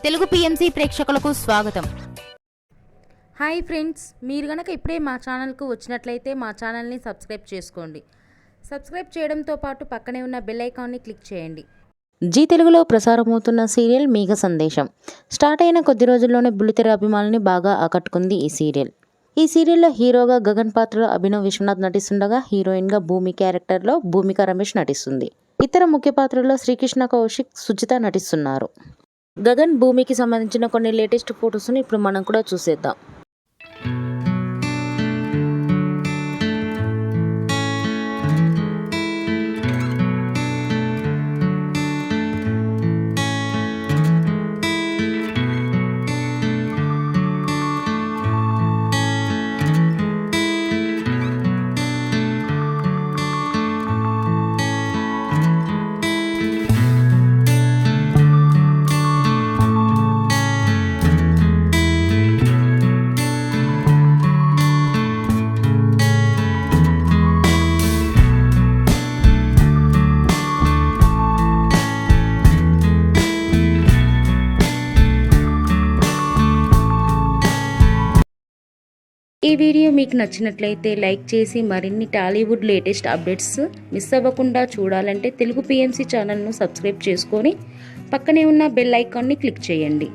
Telugu PMC ప్రేక్షకులకు స్వాగతం. Hi friends, మీరు గనక ఇప్పుడే మా ఛానల్కు వచ్చినట్లయితే మా ఛానల్ని సబ్స్క్రైబ్ చేసుకోండి. సబ్స్క్రైబ్ చేయడంతో పాటు పక్కనే ఉన్న బెల్ ఐకాన్ని క్లిక్ చేయండి. జీ తెలుగులో ప్రసారమవుతున్న సీరియల్ మేఘ సందేశం స్టార్ట్ అయిన కొద్ది రోజుల్లోనే బుల్లితెర అభిమానుల్ని బాగా ఆకట్టుకుంది ఈ సీరియల్. ఈ సీరియల్లో హీరోగా గగన్ పాత్రలో అభినవ్ విశ్వనాథ్ నటిస్తుండగా హీరోయిన్గా భూమి క్యారెక్టర్లో భూమిక రమేష్ నటిస్తుంది. ఇతర ముఖ్య పాత్రల్లో శ్రీకృష్ణ కౌశిక్, సుజిత నటిస్తున్నారు. గగన్ భూమికి సంబంధించిన కొన్ని లేటెస్ట్ ఫొటోస్ని ఇప్పుడు మనం కూడా చూసేద్దాం. ఈ వీడియో మీకు నచ్చినట్లయితే లైక్ చేసి మరిన్ని టాలీవుడ్ లేటెస్ట్ అప్డేట్స్ మిస్ అవ్వకుండా చూడాలంటే తెలుగు పిఎంసి ఛానల్ను సబ్స్క్రైబ్ చేసుకొని పక్కనే ఉన్న బెల్ ఐకాన్ని క్లిక్ చేయండి.